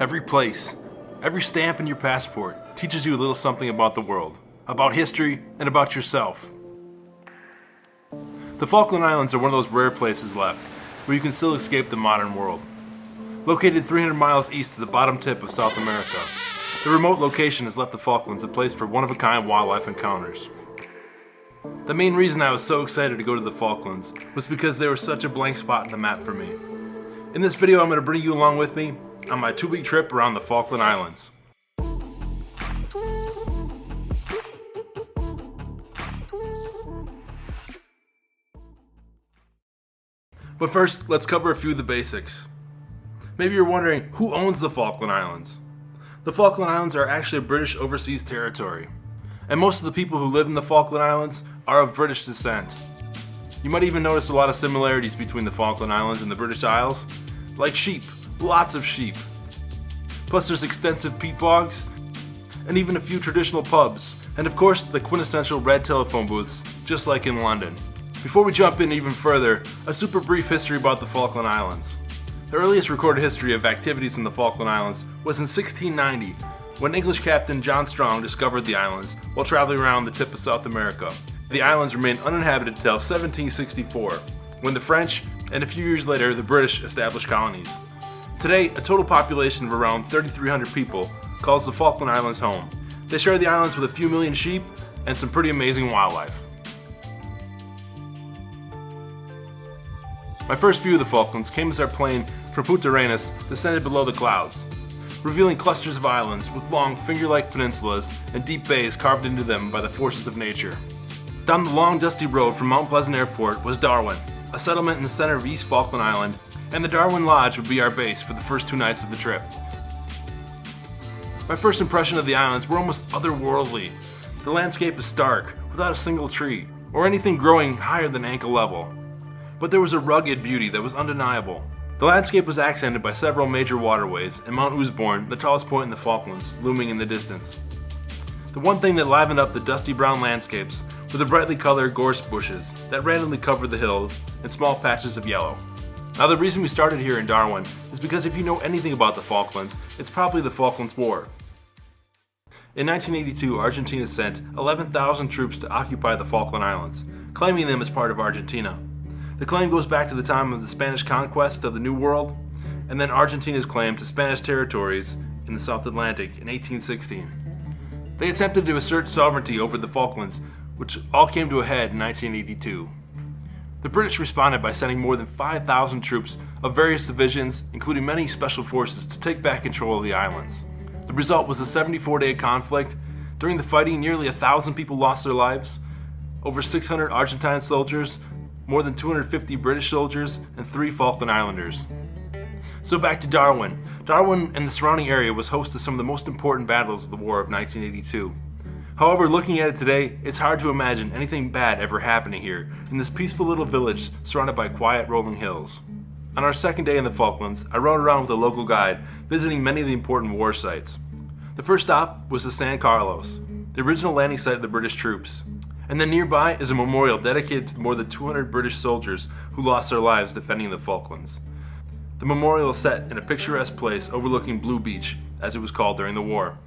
Every place, every stamp in your passport teaches you a little something about the world, about history, and about yourself. The Falkland Islands are one of those rare places left where you can still escape the modern world. Located 300 miles east of the bottom tip of South America, the remote location has left the Falklands a place for one-of-a-kind wildlife encounters. The main reason I was so excited to go to the Falklands was because they were such a blank spot in the map for me. In this video, I'm going to bring you along with me on my 2-week trip around the Falkland Islands. But first, let's cover a few of the basics. Maybe you're wondering, who owns the Falkland Islands? The Falkland Islands are actually a British overseas territory, and most of the people who live in the Falkland Islands are of British descent. You might even notice a lot of similarities between the Falkland Islands and the British Isles, like sheep, lots of sheep. Plus there's extensive peat bogs, and even a few traditional pubs, and of course the quintessential red telephone booths, just like in London. Before we jump in even further, a super brief history about the Falkland Islands. The earliest recorded history of activities in the Falkland Islands was in 1690, when English captain John Strong discovered the islands while traveling around the tip of South America. The islands remained uninhabited until 1764, when the French and a few years later the British established colonies. Today, a total population of around 3,300 people calls the Falkland Islands home. They share the islands with a few million sheep and some pretty amazing wildlife. My first view of the Falklands came as our plane from Punta Arenas descended below the clouds, revealing clusters of islands with long finger-like peninsulas and deep bays carved into them by the forces of nature. Down the long dusty road from Mount Pleasant Airport was Darwin, a settlement in the center of East Falkland Island, and the Darwin Lodge would be our base for the first 2 nights of the trip. My first impression of the islands were almost otherworldly. The landscape is stark, without a single tree, or anything growing higher than ankle level. But there was a rugged beauty that was undeniable. The landscape was accented by several major waterways, and Mount Usborne, the tallest point in the Falklands, looming in the distance. The one thing that livened up the dusty brown landscapes were the brightly colored gorse bushes that randomly covered the hills and small patches of yellow. Now the reason we started here in Darwin is because if you know anything about the Falklands, it's probably the Falklands War. In 1982, Argentina sent 11,000 troops to occupy the Falkland Islands, claiming them as part of Argentina. The claim goes back to the time of the Spanish conquest of the New World, and then Argentina's claim to Spanish territories in the South Atlantic in 1816. They attempted to assert sovereignty over the Falklands, which all came to a head in 1982. The British responded by sending more than 5,000 troops of various divisions, including many special forces, to take back control of the islands. The result was a 74-day conflict. During the fighting, nearly 1,000 people lost their lives, over 600 Argentine soldiers, more than 250 British soldiers, and 3 Falkland Islanders. So back to Darwin. Darwin and the surrounding area was host to some of the most important battles of the War of 1982. However, looking at it today, it's hard to imagine anything bad ever happening here in this peaceful little village surrounded by quiet rolling hills. On our second day in the Falklands, I rode around with a local guide, visiting many of the important war sites. The first stop was the San Carlos, the original landing site of the British troops. And then nearby is a memorial dedicated to the more than 200 British soldiers who lost their lives defending the Falklands. The memorial is set in a picturesque place overlooking Blue Beach, as it was called during the war.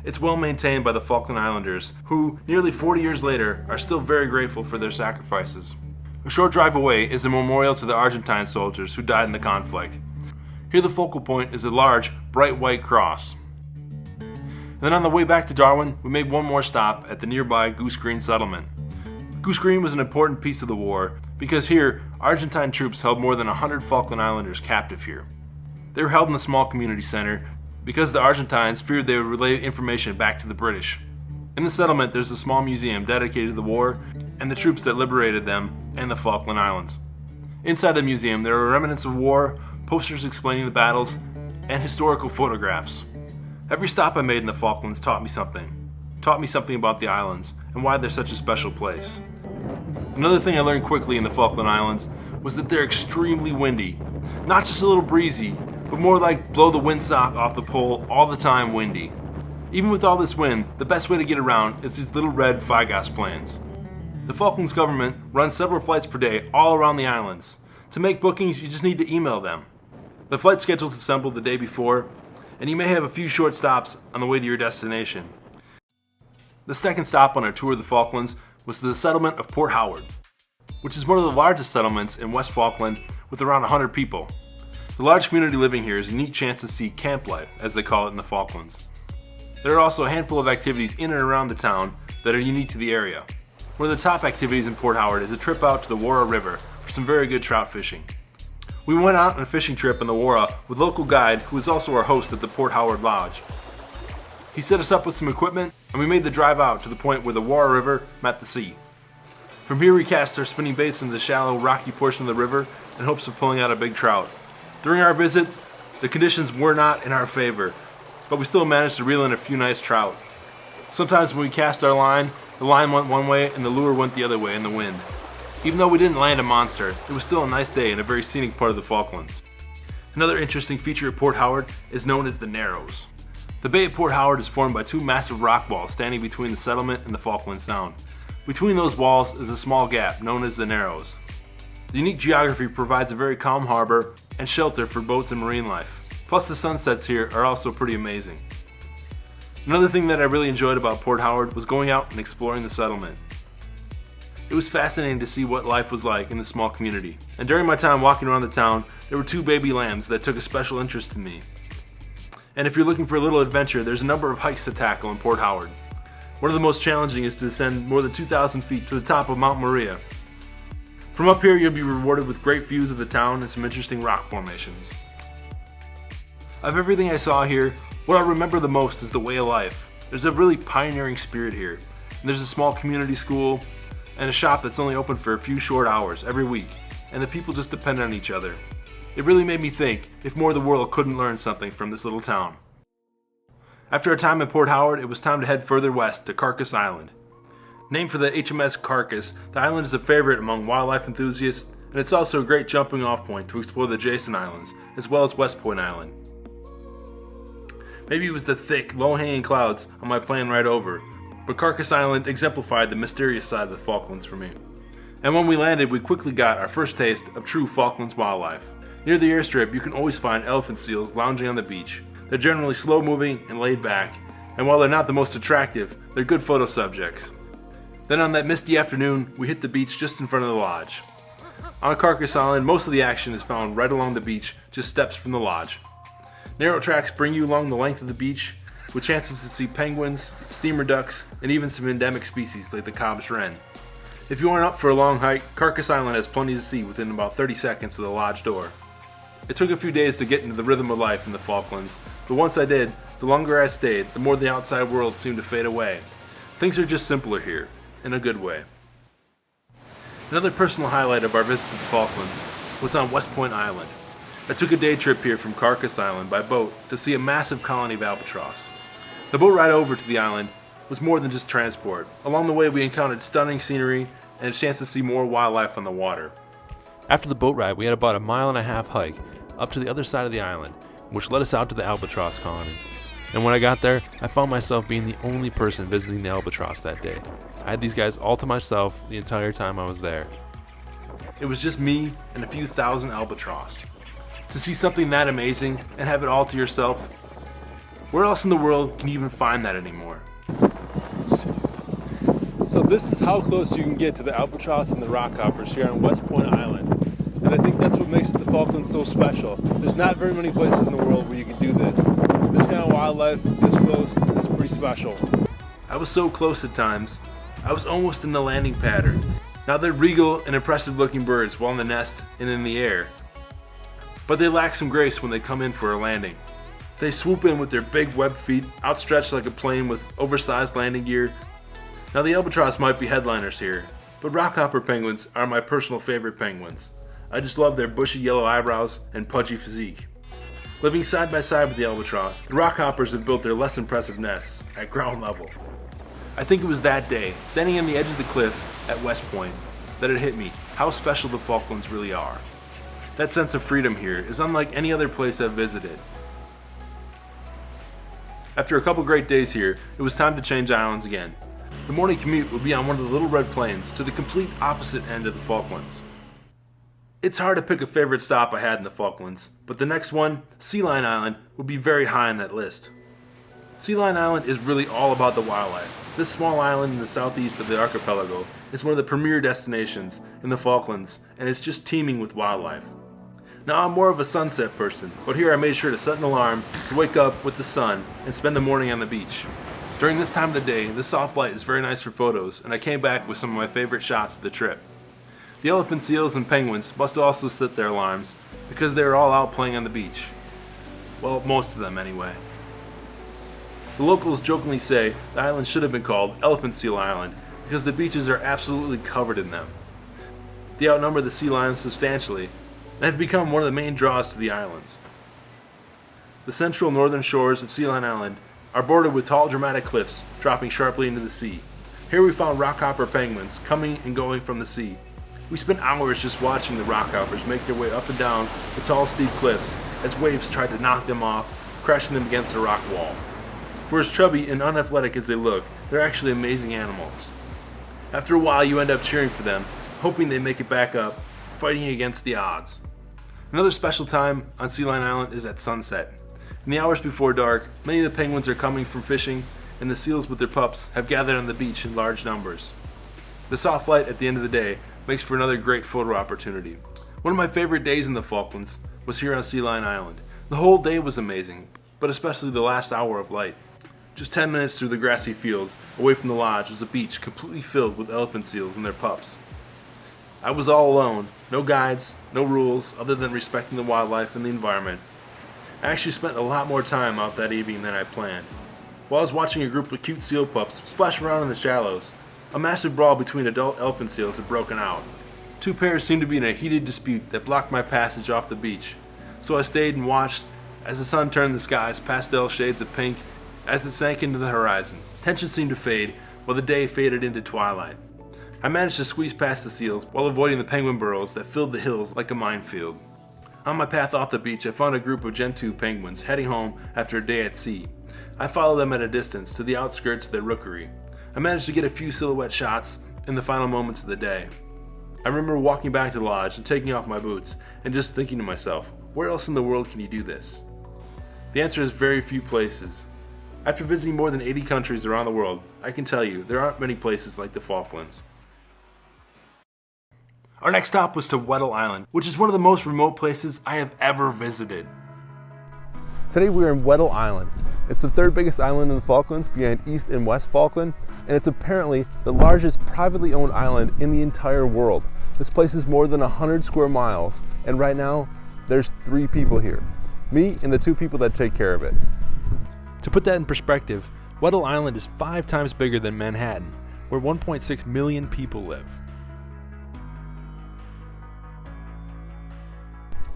It's well maintained by the Falkland Islanders, who, nearly 40 years later, are still very grateful for their sacrifices. A short drive away is a memorial to the Argentine soldiers who died in the conflict. Here the focal point is a large, bright white cross. And then on the way back to Darwin, we made one more stop at the nearby Goose Green settlement. Goose Green was an important piece of the war because here, Argentine troops held more than 100 Falkland Islanders captive here. They were held in the small community center because the Argentines feared they would relay information back to the British. In the settlement, there's a small museum dedicated to the war and the troops that liberated them and the Falkland Islands. Inside the museum, there are remnants of war, posters explaining the battles, and historical photographs. Every stop I made in the Falklands taught me something. Taught me something about the islands and why they're such a special place. Another thing I learned quickly in the Falkland Islands was that they're extremely windy. Not just a little breezy, but more like blow the windsock off the pole all the time windy. Even with all this wind, the best way to get around is these little red Figas planes. The Falklands government runs several flights per day all around the islands. To make bookings, you just need to email them. The flight schedule is assembled the day before, and you may have a few short stops on the way to your destination. The second stop on our tour of the Falklands was the settlement of Port Howard, which is one of the largest settlements in West Falkland with around 100 people. The large community living here is a neat chance to see camp life, as they call it in the Falklands. There are also a handful of activities in and around the town that are unique to the area. One of the top activities in Port Howard is a trip out to the Warra River for some very good trout fishing. We went out on a fishing trip in the Warra with a local guide who is also our host at the Port Howard Lodge. He set us up with some equipment and we made the drive out to the point where the Warra River met the sea. From here we cast our spinning baits into the shallow, rocky portion of the river in hopes of pulling out a big trout. During our visit, the conditions were not in our favor, but we still managed to reel in a few nice trout. Sometimes when we cast our line, the line went one way and the lure went the other way in the wind. Even though we didn't land a monster, it was still a nice day in a very scenic part of the Falklands. Another interesting feature at Port Howard is known as the Narrows. The bay at Port Howard is formed by two massive rock walls standing between the settlement and the Falkland Sound. Between those walls is a small gap known as the Narrows. The unique geography provides a very calm harbor and shelter for boats and marine life. Plus the sunsets here are also pretty amazing. Another thing that I really enjoyed about Port Howard was going out and exploring the settlement. It was fascinating to see what life was like in the small community. And during my time walking around the town, there were two baby lambs that took a special interest in me. And if you're looking for a little adventure, there's a number of hikes to tackle in Port Howard. One of the most challenging is to ascend more than 2,000 feet to the top of Mount Maria. From up here, you'll be rewarded with great views of the town and some interesting rock formations. Of everything I saw here, what I remember the most is the way of life. There's a really pioneering spirit here. And there's a small community school and a shop that's only open for a few short hours every week, and the people just depend on each other. It really made me think if more of the world couldn't learn something from this little town. After our time at Port Howard, it was time to head further west to Carcass Island. Named for the HMS Carcass, the island is a favorite among wildlife enthusiasts, and it's also a great jumping off point to explore the adjacent islands, as well as West Point Island. Maybe it was the thick, low-hanging clouds on my plane ride over, but Carcass Island exemplified the mysterious side of the Falklands for me. And when we landed, we quickly got our first taste of true Falklands wildlife. Near the airstrip, you can always find elephant seals lounging on the beach. They're generally slow-moving and laid back, and while they're not the most attractive, they're good photo subjects. Then on that misty afternoon, we hit the beach just in front of the lodge. On Carcass Island, most of the action is found right along the beach, just steps from the lodge. Narrow tracks bring you along the length of the beach, with chances to see penguins, steamer ducks, and even some endemic species like the Cobb's wren. If you aren't up for a long hike, Carcass Island has plenty to see within about 30 seconds of the lodge door. It took a few days to get into the rhythm of life in the Falklands, but once I did, the longer I stayed, the more the outside world seemed to fade away. Things are just simpler here, in a good way. Another personal highlight of our visit to the Falklands was on West Point Island. I took a day trip here from Carcass Island by boat to see a massive colony of albatross. The boat ride over to the island was more than just transport. Along the way we encountered stunning scenery and a chance to see more wildlife on the water. After the boat ride we had about a 1.5-mile hike up to the other side of the island, which led us out to the albatross colony. And when I got there, I found myself being the only person visiting the albatross that day. I had these guys all to myself the entire time I was there. It was just me and a few thousand albatross. To see something that amazing and have it all to yourself, where else in the world can you even find that anymore? So this is how close you can get to the albatross and the rockhoppers here on West Point Island. And I think that's what makes the Falklands so special. There's not very many places in the world where you can do this. This kind of wildlife, this close, is pretty special. I was so close at times, I was almost in the landing pattern. Now they're regal and impressive looking birds while in the nest and in the air. But they lack some grace when they come in for a landing. They swoop in with their big webbed feet, outstretched like a plane with oversized landing gear. Now the albatross might be headliners here, but rockhopper penguins are my personal favorite penguins. I just love their bushy yellow eyebrows and pudgy physique. Living side by side with the albatross, the rockhoppers have built their less impressive nests at ground level. I think it was that day, standing on the edge of the cliff at West Point, that it hit me how special the Falklands really are. That sense of freedom here is unlike any other place I've visited. After a couple great days here, it was time to change islands again. The morning commute would be on one of the little red plains to the complete opposite end of the Falklands. It's hard to pick a favorite stop I had in the Falklands, but the next one, Sea Lion Island, would be very high on that list. Sea Lion Island is really all about the wildlife. This small island in the southeast of the archipelago is one of the premier destinations in the Falklands, and it's just teeming with wildlife. Now, I'm more of a sunset person, but here I made sure to set an alarm to wake up with the sun and spend the morning on the beach. During this time of the day, the soft light is very nice for photos, and I came back with some of my favorite shots of the trip. The elephant seals and penguins must also set their alarms because they are all out playing on the beach. Well, most of them anyway. The locals jokingly say the island should have been called Elephant Seal Island because the beaches are absolutely covered in them. They outnumber the sea lions substantially and have become one of the main draws to the islands. The central northern shores of Sea Lion Island are bordered with tall dramatic cliffs dropping sharply into the sea. Here we found rockhopper penguins coming and going from the sea. We spent hours just watching the rockhoppers make their way up and down the tall steep cliffs as waves tried to knock them off, crashing them against the rock wall. For as chubby and unathletic as they look, they're actually amazing animals. After a while you end up cheering for them, hoping they make it back up, fighting against the odds. Another special time on Sea Lion Island is at sunset. In the hours before dark, many of the penguins are coming from fishing, and the seals with their pups have gathered on the beach in large numbers. The soft light at the end of the day makes for another great photo opportunity. One of my favorite days in the Falklands was here on Sea Lion Island. The whole day was amazing, but especially the last hour of light. Just 10 minutes through the grassy fields, away from the lodge, was a beach completely filled with elephant seals and their pups. I was all alone, no guides, no rules, other than respecting the wildlife and the environment. I actually spent a lot more time out that evening than I planned. While I was watching a group of cute seal pups splash around in the shallows, a massive brawl between adult elephant seals had broken out. Two pairs seemed to be in a heated dispute that blocked my passage off the beach, so I stayed and watched as the sun turned the sky's pastel shades of pink as it sank into the horizon. Tension seemed to fade while the day faded into twilight. I managed to squeeze past the seals while avoiding the penguin burrows that filled the hills like a minefield. On my path off the beach, I found a group of Gentoo penguins heading home after a day at sea. I followed them at a distance to the outskirts of their rookery. I managed to get a few silhouette shots in the final moments of the day. I remember walking back to the lodge and taking off my boots and just thinking to myself, where else in the world can you do this? The answer is very few places. After visiting more than 80 countries around the world, I can tell you there aren't many places like the Falklands. Our next stop was to Weddell Island, which is one of the most remote places I have ever visited. Today we are in Weddell Island. It's the third biggest island in the Falklands behind East and West Falkland, and it's apparently the largest privately owned island in the entire world. This place is more than 100 square miles, and right now there's 3 people here. Me and the 2 people that take care of it. To put that in perspective, Weddell Island is 5 times bigger than Manhattan, where 1.6 million people live.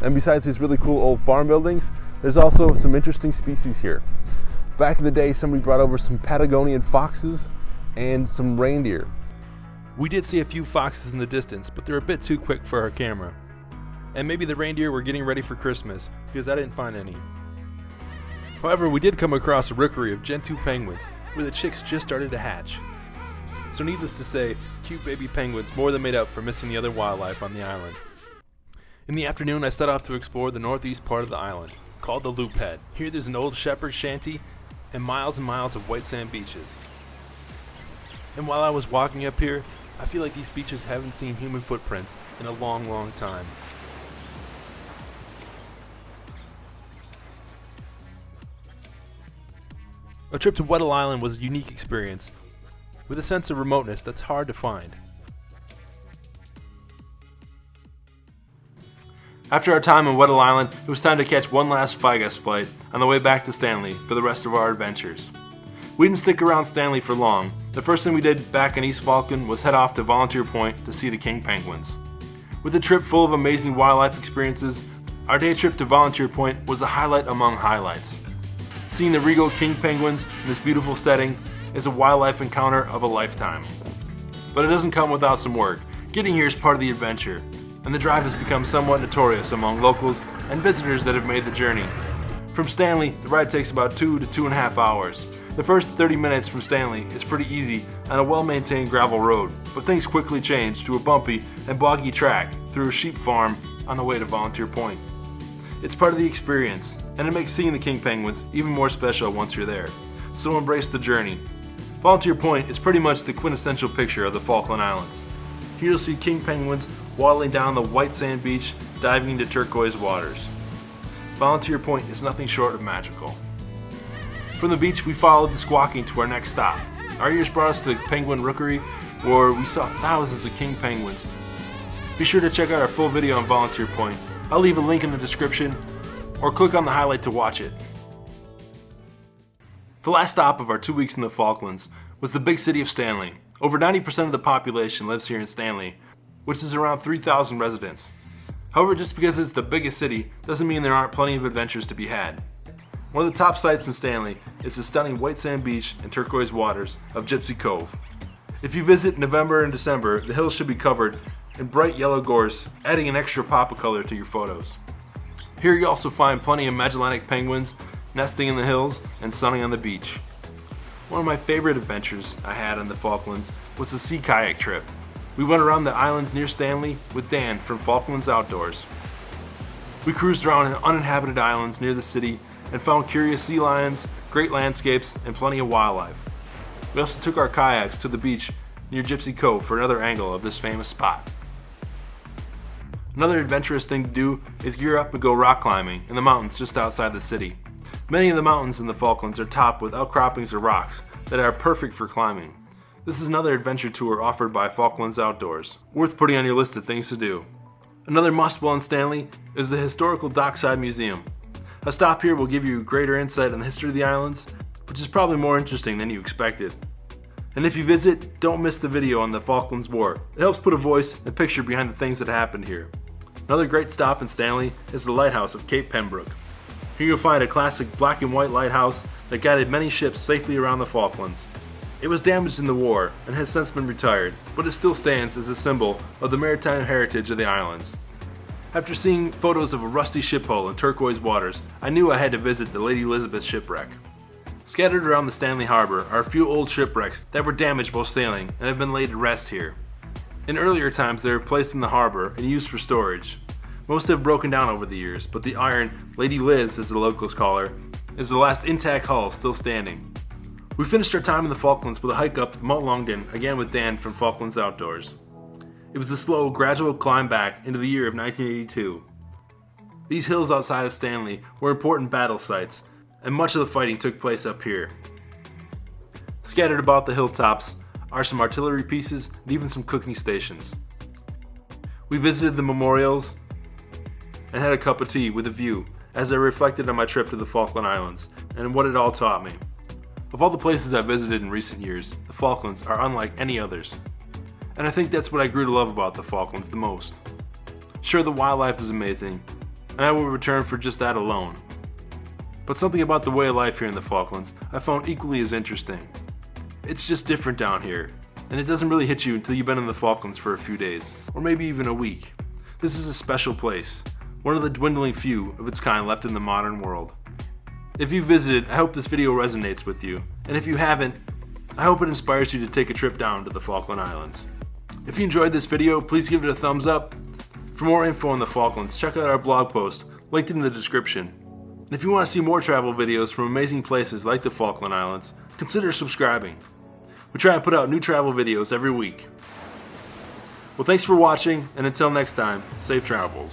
And besides these really cool old farm buildings, there's also some interesting species here. Back in the day, somebody brought over some Patagonian foxes and some reindeer. We did see a few foxes in the distance, but they're a bit too quick for our camera. And maybe the reindeer were getting ready for Christmas, because I didn't find any. However, we did come across a rookery of Gentoo penguins, where the chicks just started to hatch. So needless to say, cute baby penguins more than made up for missing the other wildlife on the island. In the afternoon, I set off to explore the northeast part of the island, called the Loop Head. Here there's an old shepherd's shanty and miles of white sand beaches. And while I was walking up here, I feel like these beaches haven't seen human footprints in a long, long time. A trip to Weddell Island was a unique experience, with a sense of remoteness that's hard to find. After our time on Weddell Island, it was time to catch one last Falklands flight on the way back to Stanley for the rest of our adventures. We didn't stick around Stanley for long. The first thing we did back in East Falkland was head off to Volunteer Point to see the king penguins. With a trip full of amazing wildlife experiences, our day trip to Volunteer Point was a highlight among highlights. Seeing the regal king penguins in this beautiful setting is a wildlife encounter of a lifetime. But it doesn't come without some work. Getting here is part of the adventure, and the drive has become somewhat notorious among locals and visitors that have made the journey. From Stanley, the ride takes about 2 to 2.5 hours. The first 30 minutes from Stanley is pretty easy on a well-maintained gravel road, but things quickly change to a bumpy and boggy track through a sheep farm on the way to Volunteer Point. It's part of the experience, and it makes seeing the king penguins even more special once you're there, so embrace the journey. Volunteer Point is pretty much the quintessential picture of the Falkland Islands. Here you'll see king penguins waddling down the white sand beach, diving into turquoise waters. Volunteer Point is nothing short of magical. From the beach, we followed the squawking to our next stop. Our ears brought us to the penguin rookery, where we saw thousands of king penguins. Be sure to check out our full video on Volunteer Point. I'll leave a link in the description, or click on the highlight to watch it. The last stop of our 2 weeks in the Falklands was the big city of Stanley. Over 90% of the population lives here in Stanley, which is around 3,000 residents. However, just because it's the biggest city doesn't mean there aren't plenty of adventures to be had. One of the top sights in Stanley is the stunning white sand beach and turquoise waters of Gypsy Cove. If you visit in November and December, the hills should be covered in bright yellow gorse, adding an extra pop of color to your photos. Here you also find plenty of Magellanic penguins nesting in the hills and sunning on the beach. One of my favorite adventures I had on the Falklands was the sea kayak trip. We went around the islands near Stanley with Dan from Falklands Outdoors. We cruised around uninhabited islands near the city and found curious sea lions, great landscapes, and plenty of wildlife. We also took our kayaks to the beach near Gypsy Cove for another angle of this famous spot. Another adventurous thing to do is gear up and go rock climbing in the mountains just outside the city. Many of the mountains in the Falklands are topped with outcroppings of rocks that are perfect for climbing. This is another adventure tour offered by Falklands Outdoors, worth putting on your list of things to do. Another must while in Stanley is the Historical Dockside Museum. A stop here will give you greater insight on the history of the islands, which is probably more interesting than you expected. And if you visit, don't miss the video on the Falklands War. It helps put a voice and picture behind the things that happened here. Another great stop in Stanley is the lighthouse of Cape Pembroke. Here you'll find a classic black and white lighthouse that guided many ships safely around the Falklands. It was damaged in the war and has since been retired, but it still stands as a symbol of the maritime heritage of the islands. After seeing photos of a rusty ship hull in turquoise waters, I knew I had to visit the Lady Elizabeth shipwreck. Scattered around the Stanley Harbor are a few old shipwrecks that were damaged while sailing and have been laid to rest here. In earlier times they were placed in the harbor and used for storage. Most have broken down over the years, but the iron Lady Liz, as the locals call her, is the last intact hull still standing. We finished our time in the Falklands with a hike up Mount Longdon, again with Dan from Falklands Outdoors. It was a slow, gradual climb back into the year of 1982. These hills outside of Stanley were important battle sites, and much of the fighting took place up here. Scattered about the hilltops are some artillery pieces and even some cooking stations. We visited the memorials and had a cup of tea with a view as I reflected on my trip to the Falkland Islands and what it all taught me. Of all the places I've visited in recent years, the Falklands are unlike any others. And I think that's what I grew to love about the Falklands the most. Sure, the wildlife is amazing, and I will return for just that alone. But something about the way of life here in the Falklands I found equally as interesting. It's just different down here, and it doesn't really hit you until you've been in the Falklands for a few days, or maybe even a week. This is a special place, one of the dwindling few of its kind left in the modern world. If you visited, I hope this video resonates with you, and if you haven't, I hope it inspires you to take a trip down to the Falkland Islands. If you enjoyed this video, please give it a thumbs up. For more info on the Falklands, check out our blog post, linked in the description. And if you want to see more travel videos from amazing places like the Falkland Islands, consider subscribing. We try and put out new travel videos every week. Well, thanks for watching, and until next time, safe travels.